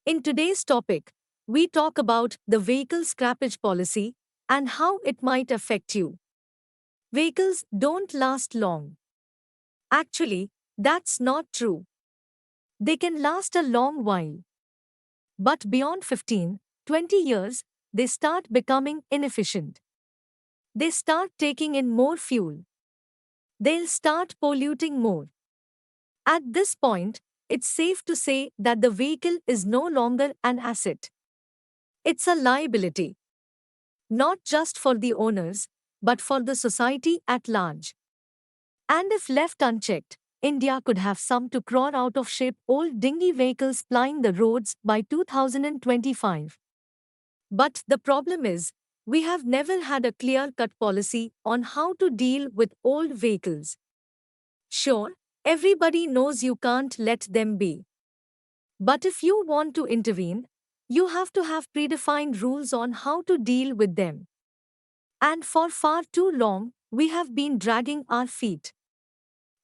In today's topic, we talk about the vehicle scrappage policy and how it might affect you. Vehicles don't last long. Actually, that's not true. They can last a long while. But beyond 15, 20 years, they start becoming inefficient. They start taking in more fuel. They'll start polluting more. At this point, it's safe to say that the vehicle is no longer an asset. It's a liability, not just for the owners, but for the society at large. And if left unchecked, India could have some to crawl out of shape old dinghy vehicles plying the roads by 2025. But the problem is, we have never had a clear cut policy on how to deal with old vehicles. Sure, everybody knows you can't let them be. But if you want to intervene, you have to have predefined rules on how to deal with them. And for far too long, we have been dragging our feet.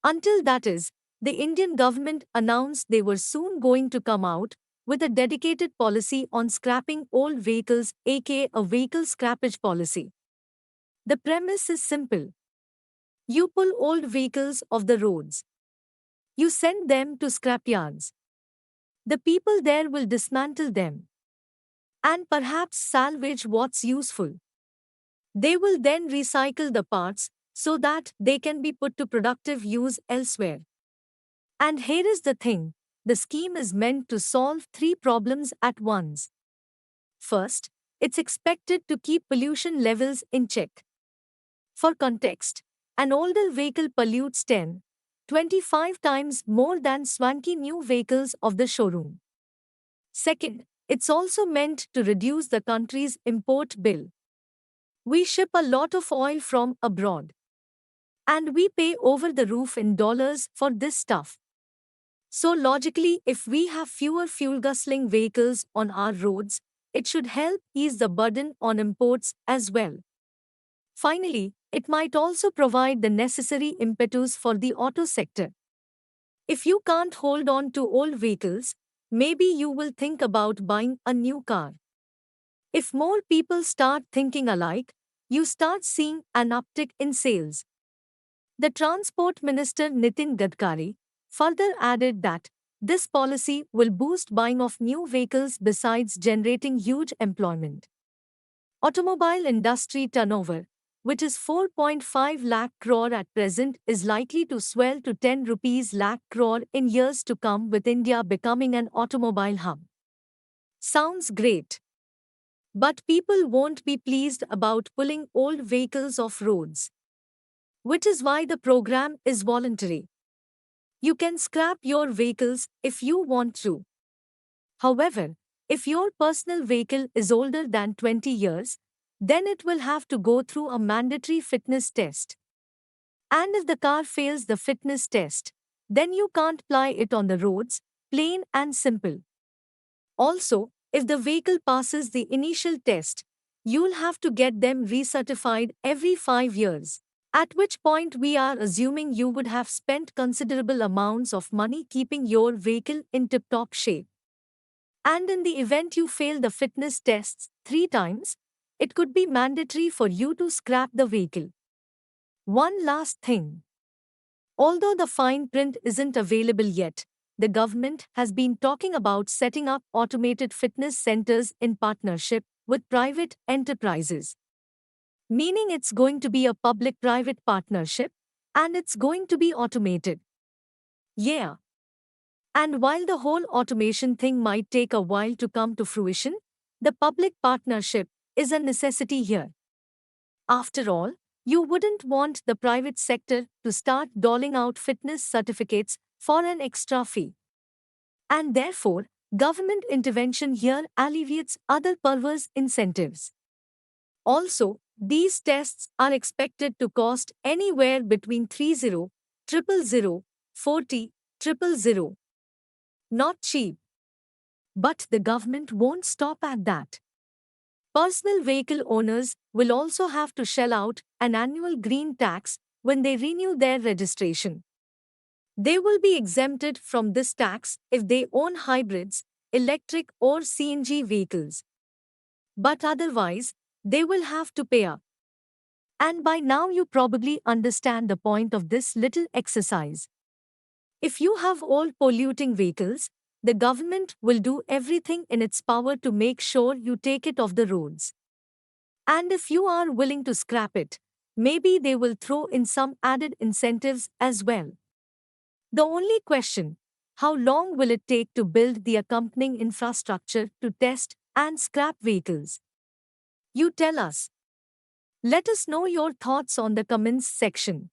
Until that is, the Indian government announced they were soon going to come out with a dedicated policy on scrapping old vehicles, aka a vehicle scrappage policy. The premise is simple. You pull old vehicles off the roads. You send them to scrapyards. The people there will dismantle them and perhaps salvage what's useful. They will then recycle the parts so that they can be put to productive use elsewhere. And here is the thing, the scheme is meant to solve three problems at once. First, it's expected to keep pollution levels in check. For context, an older vehicle pollutes 10, 25 times more than swanky new vehicles of the showroom. Second, it's also meant to reduce the country's import bill. We ship a lot of oil from abroad. And we pay over the roof in dollars for this stuff. So logically, if we have fewer fuel-guzzling vehicles on our roads, it should help ease the burden on imports as well. Finally, it might also provide the necessary impetus for the auto sector. If you can't hold on to old vehicles, maybe you will think about buying a new car. If more people start thinking alike, you start seeing an uptick in sales. The Transport Minister Nitin Gadkari further added that this policy will boost buying of new vehicles besides generating huge employment. Automobile industry turnover, which is 4.5 lakh crore at present, is likely to swell to 10 rupees lakh crore in years to come with India becoming an automobile hub. Sounds great. But people won't be pleased about pulling old vehicles off roads. Which is why the program is voluntary. You can scrap your vehicles if you want to. However, if your personal vehicle is older than 20 years, then it will have to go through a mandatory fitness test. And if the car fails the fitness test, then you can't ply it on the roads, plain and simple. Also, if the vehicle passes the initial test, you'll have to get them recertified every 5 years. At which point we are assuming you would have spent considerable amounts of money keeping your vehicle in tip-top shape. And in the event you fail the fitness tests 3 times, it could be mandatory for you to scrap the vehicle. One last thing. Although the fine print isn't available yet, the government has been talking about setting up automated fitness centers in partnership with private enterprises. Meaning it's going to be a public-private partnership, and it's going to be automated. Yeah. And while the whole automation thing might take a while to come to fruition, the public partnership is a necessity here. After all, you wouldn't want the private sector to start doling out fitness certificates for an extra fee. And therefore, government intervention here alleviates other perverse incentives. Also, these tests are expected to cost anywhere between 30, 000, 40, 000. Not cheap. But the government won't stop at that. Personal vehicle owners will also have to shell out an annual green tax when they renew their registration. They will be exempted from this tax if they own hybrids, electric or CNG vehicles. But otherwise, they will have to pay up. And by now you probably understand the point of this little exercise. If you have old polluting vehicles, the government will do everything in its power to make sure you take it off the roads. And if you are willing to scrap it, maybe they will throw in some added incentives as well. The only question: how long will it take to build the accompanying infrastructure to test and scrap vehicles? You tell us. Let us know your thoughts on the comments section.